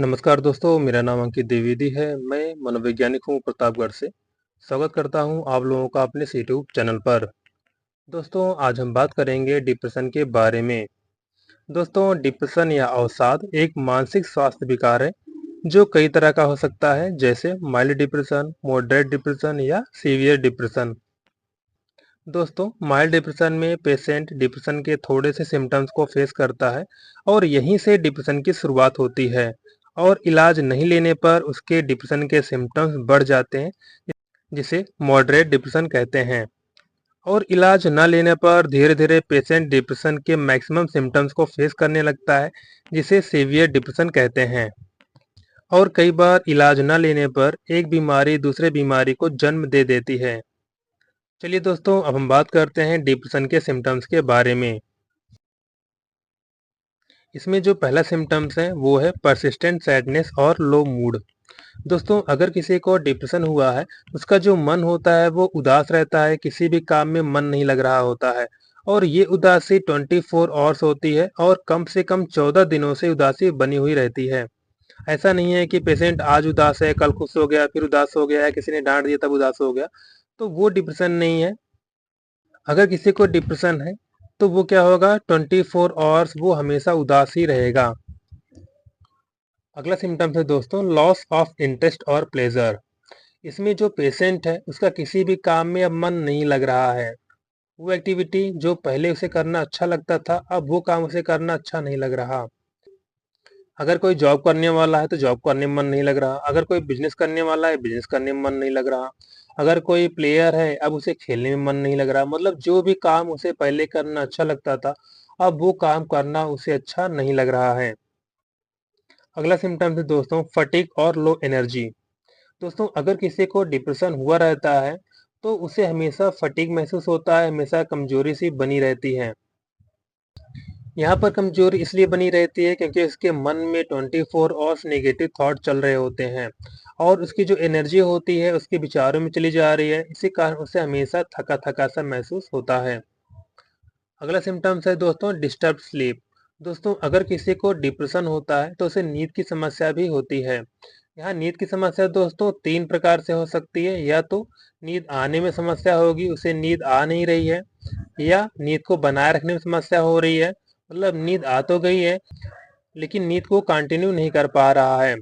नमस्कार दोस्तों, मेरा नाम अंकित द्विवेदी है। मैं मनोवैज्ञानिक हूँ प्रतापगढ़ से। स्वागत करता हूँ आप लोगों का अपने इस यूट्यूब चैनल पर। दोस्तों, आज हम बात करेंगे डिप्रेशन के बारे में। दोस्तों, डिप्रेशन या अवसाद एक मानसिक स्वास्थ्य विकार है जो कई तरह का हो सकता है, जैसे माइल्ड डिप्रेशन, मॉडरेट डिप्रेशन या सीवियर डिप्रेशन। दोस्तों, माइल्ड डिप्रेशन में पेशेंट डिप्रेशन के थोड़े से सिम्टम्स को फेस करता है और यहीं से डिप्रेशन की शुरुआत होती है। और इलाज नहीं लेने पर उसके डिप्रेशन के सिम्टम्स बढ़ जाते हैं, जिसे मॉडरेट डिप्रेशन कहते हैं। और इलाज न लेने पर धीरे धीरे पेशेंट डिप्रेशन के मैक्सिमम सिम्टम्स को फेस करने लगता है, जिसे सीवियर डिप्रेशन कहते हैं। और कई बार इलाज न लेने पर एक बीमारी दूसरे बीमारी को जन्म दे देती है। चलिए दोस्तों, अब हम बात करते हैं डिप्रेशन के सिम्टम्स के बारे में। इसमें जो पहला सिम्टम्स है वो है परसिस्टेंट सैडनेस और लो मूड। दोस्तों, अगर किसी को डिप्रेशन हुआ है, उसका जो मन होता है वो उदास रहता है, किसी भी काम में मन नहीं लग रहा होता है। और ये उदासी 24 आवर्स होती है और कम से कम 14 दिनों से उदासी बनी हुई रहती है। ऐसा नहीं है कि पेशेंट आज उदास है, कल खुश हो गया, फिर उदास हो गया, या किसी ने डांट दिया तब उदास हो गया। तो वो डिप्रेशन नहीं है। अगर किसी को डिप्रेशन है तो वो क्या होगा, 24 आवर्स वो हमेशा उदास ही रहेगा। अगला सिम्टम्स है दोस्तों लॉस ऑफ इंटरेस्ट और प्लेजर। इसमें जो पेशेंट है उसका किसी भी काम में अब मन नहीं लग रहा है। वो एक्टिविटी जो पहले उसे करना अच्छा लगता था, अब वो काम उसे करना अच्छा नहीं लग रहा। अगर कोई जॉब करने वाला है तो जॉब करने में मन नहीं लग रहा। अगर कोई बिजनेस करने वाला है, बिजनेस करने में मन नहीं लग रहा। अगर कोई प्लेयर है, अब उसे खेलने में मन नहीं लग रहा। मतलब जो भी काम उसे पहले करना अच्छा लगता था, अब वो काम करना उसे अच्छा नहीं लग रहा है। अगला सिम्टम्स है दोस्तों फटीग और लो एनर्जी। दोस्तों, अगर किसी को डिप्रेशन हुआ रहता है तो उसे हमेशा फटीग महसूस होता है, हमेशा कमजोरी सी बनी रहती है। यहाँ पर कमजोरी इसलिए बनी रहती है क्योंकि उसके मन में 24 आवर्स नेगेटिव थॉट चल रहे होते हैं और उसकी जो एनर्जी होती है उसके विचारों में चली जा रही है। इसी कारण उसे हमेशा थका थका सा महसूस होता है। अगला सिम्टम्स है दोस्तों डिस्टर्ब स्लीप। दोस्तों, अगर किसी को डिप्रेशन होता है तो उसे नींद की समस्या भी होती है। यहाँ नींद की समस्या दोस्तों 3 प्रकार से हो सकती है। या तो नींद आने में समस्या होगी, उसे नींद आ नहीं रही है, या नींद को बनाए रखने में समस्या हो रही है। मतलब नींद आ तो गई है लेकिन नींद को कंटिन्यू नहीं कर पा रहा है।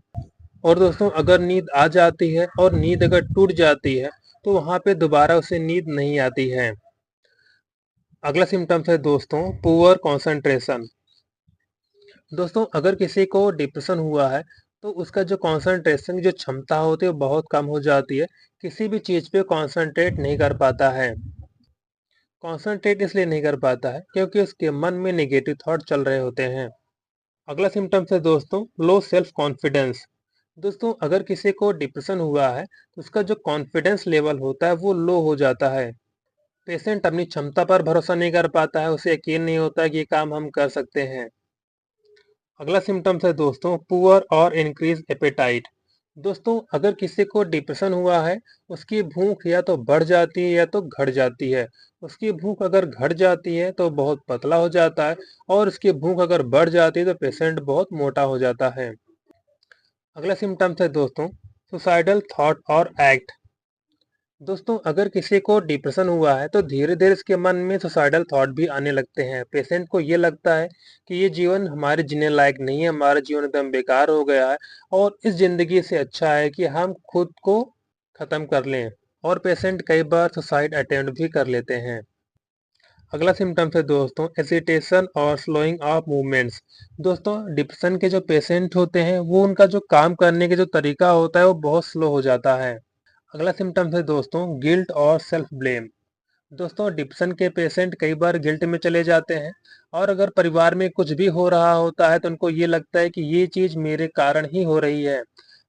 और दोस्तों, अगर नींद आ जाती है और नींद अगर टूट जाती है तो वहां पे दोबारा उसे नींद नहीं आती है। अगला सिम्टम्स है दोस्तों पुअर कंसंट्रेशन। दोस्तों, अगर किसी को डिप्रेशन हुआ है तो उसका जो कंसंट्रेशन की जो क्षमता होती है वो बहुत कम हो जाती है। किसी भी चीज पे कंसंट्रेट नहीं कर पाता है। कंसंट्रेट इसलिए नहीं कर पाता है क्योंकि उसके मन में नेगेटिव थॉट चल रहे होते हैं। अगला सिम्टम्स है दोस्तों लो सेल्फ कॉन्फिडेंस। दोस्तों, अगर किसी को डिप्रेशन हुआ है तो उसका जो कॉन्फिडेंस लेवल होता है वो लो हो जाता है। पेशेंट अपनी क्षमता पर भरोसा नहीं कर पाता है, उसे यकीन नहीं होता कि ये काम हम कर सकते हैं। अगला सिम्टम्स है दोस्तों पुअर और इंक्रीज एपेटाइट। दोस्तों, अगर किसी को डिप्रेशन हुआ है, उसकी भूख या तो बढ़ जाती है या तो घट जाती है। उसकी भूख अगर घट जाती है तो बहुत पतला हो जाता है, और उसकी भूख अगर बढ़ जाती है तो पेशेंट बहुत मोटा हो जाता है। अगला सिम्टम्स है दोस्तों सुसाइडल थॉट और एक्ट। दोस्तों, अगर किसी को डिप्रेशन हुआ है तो धीरे धीरे इसके मन में सुसाइडल थॉट भी आने लगते हैं। पेशेंट को ये लगता है कि ये जीवन हमारे जीने लायक नहीं है, हमारा जीवन एकदम बेकार हो गया है और इस जिंदगी से अच्छा है कि हम खुद को खत्म कर लें। और पेशेंट कई बार सुसाइड अटेम्प्ट भी कर लेते हैं। अगला सिम्टम्स है दोस्तों एजिटेशन और स्लोइंग ऑफ मूवमेंट्स। दोस्तों, डिप्रेशन के जो पेशेंट होते हैं वो उनका जो काम करने के जो तरीका होता है वो बहुत स्लो हो जाता है। अगला सिम्टम्स है दोस्तों गिल्ट और सेल्फ ब्लेम। दोस्तों, डिप्रेशन के पेशेंट कई बार गिल्ट में चले जाते हैं, और अगर परिवार में कुछ भी हो रहा होता है तो उनको ये लगता है कि ये चीज मेरे कारण ही हो रही है।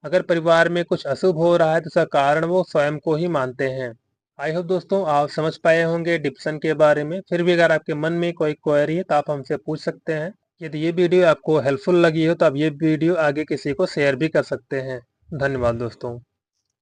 अगर परिवार में कुछ अशुभ हो रहा है तो उसका कारण वो स्वयं को ही मानते हैं। आई होप दोस्तों आप समझ पाए होंगे डिप्रेशन के बारे में। फिर भी अगर आपके मन में कोई क्वेरी है तो आप हमसे पूछ सकते हैं। यदि ये वीडियो आपको हेल्पफुल लगी हो तो आप ये वीडियो आगे किसी को शेयर भी कर सकते हैं। धन्यवाद दोस्तों।